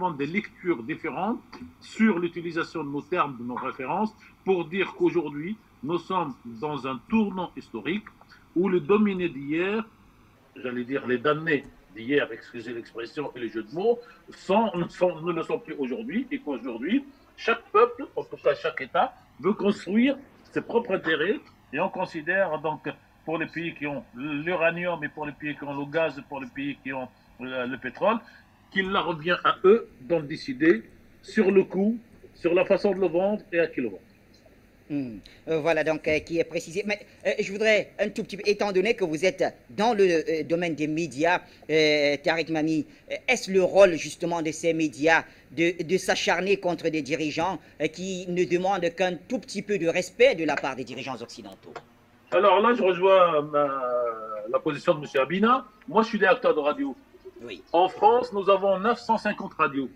avons des lectures différentes sur l'utilisation de nos termes, de nos références, pour dire qu'aujourd'hui, nous sommes dans un tournant historique où les dominés d'hier, j'allais dire les damnés d'hier, excusez l'expression et les jeux de mots, ne le sont plus aujourd'hui, et qu'aujourd'hui, chaque peuple, en tout cas chaque État, veut construire ses propres intérêts, et on considère donc pour les pays qui ont l'uranium et pour les pays qui ont le gaz et pour les pays qui ont le pétrole, qu'il leur revient à eux d'en décider sur le coût, sur la façon de le vendre et à qui le vendre. Voilà donc qui est précisé. Mais je voudrais un tout petit peu, étant donné que vous êtes dans le domaine des médias, Tariq Mami, est-ce le rôle justement de ces médias de s'acharner contre des dirigeants qui ne demandent qu'un tout petit peu de respect de la part des dirigeants occidentaux? Alors là, je rejoins la position de M. Abina. Moi, je suis directeur de radio. Oui. En France, nous avons 950 radios.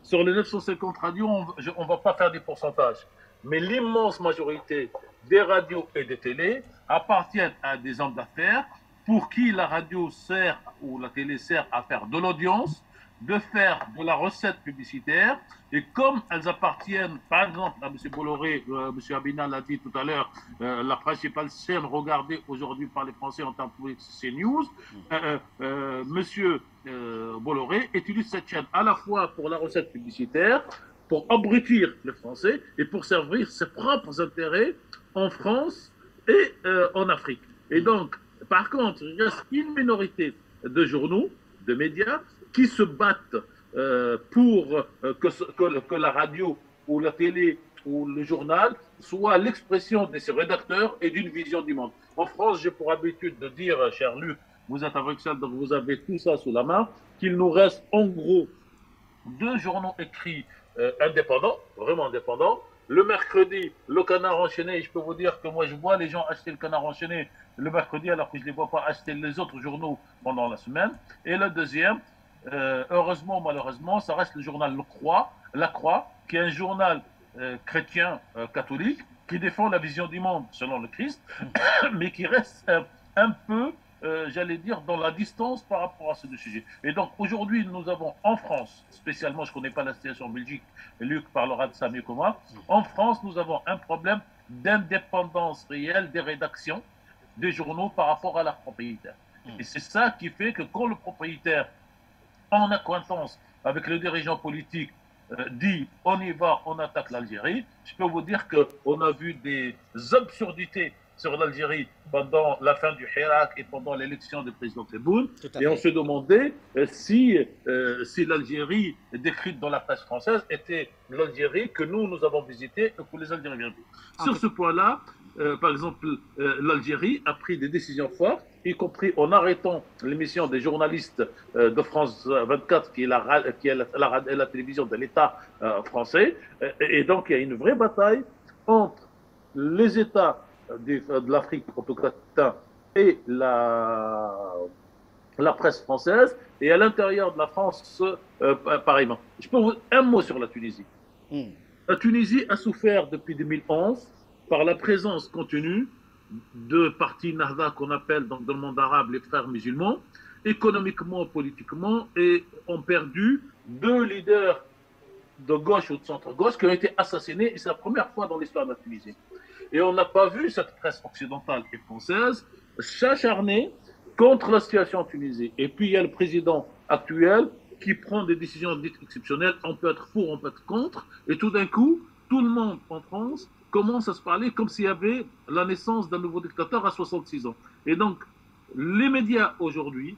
Sur les 950 radios, on ne va pas faire des pourcentages. Mais l'immense majorité des radios et des télés appartiennent à des hommes d'affaires pour qui la radio sert ou la télé sert à faire de l'audience, de faire de la recette publicitaire. Et comme elles appartiennent, par exemple, à M. Bolloré, M. Abina l'a dit tout à l'heure, la principale chaîne regardée aujourd'hui par les Français en termes de CNews, M. Bolloré utilise cette chaîne à la fois pour la recette publicitaire, pour abrutir les Français et pour servir ses propres intérêts en France et en Afrique. Et donc, par contre, il reste une minorité de journaux, de médias, qui se battent pour que la radio ou la télé ou le journal soit l'expression de ses rédacteurs et d'une vision du monde. En France, j'ai pour habitude de dire, cher Luc, vous êtes à Bruxelles, donc vous avez tout ça sous la main, qu'il nous reste en gros 2 journaux écrits indépendants, vraiment indépendants. Le mercredi, le Canard enchaîné, je peux vous dire que moi je vois les gens acheter le Canard enchaîné le mercredi alors que je ne les vois pas acheter les autres journaux pendant la semaine. Et le deuxième, heureusement ou malheureusement, ça reste le journal La Croix, qui est un journal chrétien catholique qui défend la vision du monde selon le Christ, mais qui reste un peu j'allais dire, dans la distance par rapport à ce sujet. Et donc, aujourd'hui, nous avons en France, spécialement, je ne connais pas la situation en Belgique, Luc parlera de ça mieux que moi, en France, nous avons un problème d'indépendance réelle des rédactions des journaux par rapport à leurs propriétaires. Et c'est ça qui fait que quand le propriétaire, en acquaintance avec le dirigeant politique, dit on y va, on attaque l'Algérie, je peux vous dire qu'on a vu des absurdités sur l'Algérie pendant la fin du Hirak et pendant l'élection du président Tebboune. Et on se demandait si l'Algérie décrite dans la presse française était l'Algérie que nous avons visitée et que les Algériens viennent vivre. Sur ce point-là, par exemple, l'Algérie a pris des décisions fortes, y compris en arrêtant l'émission des journalistes de France 24, qui est la télévision de l'État français. Et donc, il y a une vraie bataille entre les États de l'Afrique, en tout cas, et la presse française, et à l'intérieur de la France, pareillement. Je peux vous un mot sur la Tunisie. La Tunisie a souffert depuis 2011 par la présence continue de partis Nahda qu'on appelle dans le monde arabe les frères musulmans, économiquement, politiquement, et ont perdu 2 leaders de gauche ou de centre-gauche qui ont été assassinés, et c'est la première fois dans l'histoire de la Tunisie. Et on n'a pas vu cette presse occidentale et française s'acharner contre la situation en Tunisie. Et puis il y a le président actuel qui prend des décisions dites exceptionnelles. On peut être pour, on peut être contre. Et tout d'un coup, tout le monde en France commence à se parler comme s'il y avait la naissance d'un nouveau dictateur à 66 ans. Et donc, les médias aujourd'hui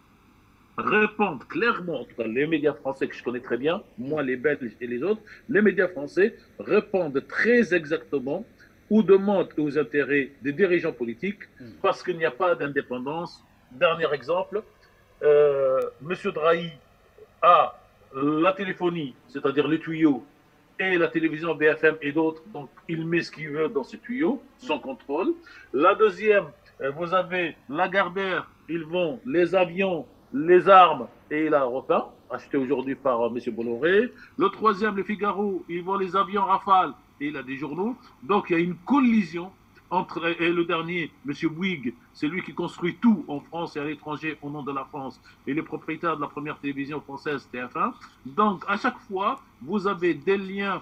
répondent clairement, en tout cas les médias français que je connais très bien, moi les Belges et les autres, les médias français répondent très exactement aux demandes et aux intérêts des dirigeants politiques parce qu'il n'y a pas d'indépendance. Dernier exemple, M. Drahi a la téléphonie, c'est-à-dire les tuyaux, et la télévision BFM et d'autres, donc il met ce qu'il veut dans ces tuyaux, sans contrôle. La deuxième, vous avez Lagardère, ils vont les avions, les armes et l'aéroplan, acheté aujourd'hui par M. Bolloré. Le troisième, le Figaro, ils vont les avions Rafale et il a des journaux. Donc il y a une collision et le dernier, M. Bouygues, c'est lui qui construit tout en France et à l'étranger au nom de la France. Il est propriétaire de la première télévision française, TF1. Donc, à chaque fois, vous avez des liens,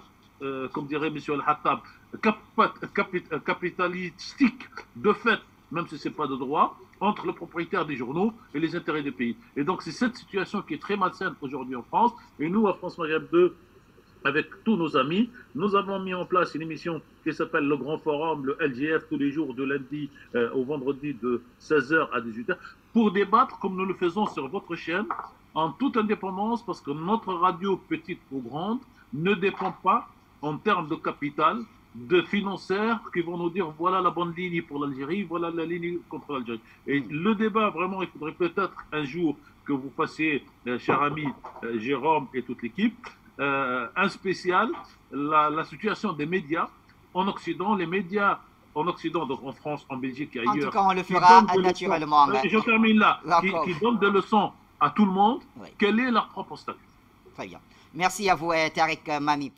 comme dirait M. Al-Hattab, capitalistiques de fait, même si ce n'est pas de droit, entre le propriétaire des journaux et les intérêts des pays. Et donc, c'est cette situation qui est très malsaine aujourd'hui en France. Et nous, à France Maghreb 2, avec tous nos amis, nous avons mis en place une émission qui s'appelle Le Grand Forum, le LGF, tous les jours de lundi au vendredi de 16h à 18h, pour débattre comme nous le faisons sur votre chaîne, en toute indépendance, parce que notre radio, petite ou grande, ne dépend pas en termes de capital de financiers qui vont nous dire voilà la bonne ligne pour l'Algérie, voilà la ligne contre l'Algérie. Et le débat, vraiment, il faudrait peut-être un jour que vous fassiez, cher ami Jérôme et toute l'équipe, un spécial, la situation des médias en Occident, les médias en Occident, donc en France, en Belgique et ailleurs. En tout cas, on le fera naturellement. Je termine là, qui donne des leçons à tout le monde, oui. Quel est leur propre statut. Très bien. Merci à vous, Tariq Mami.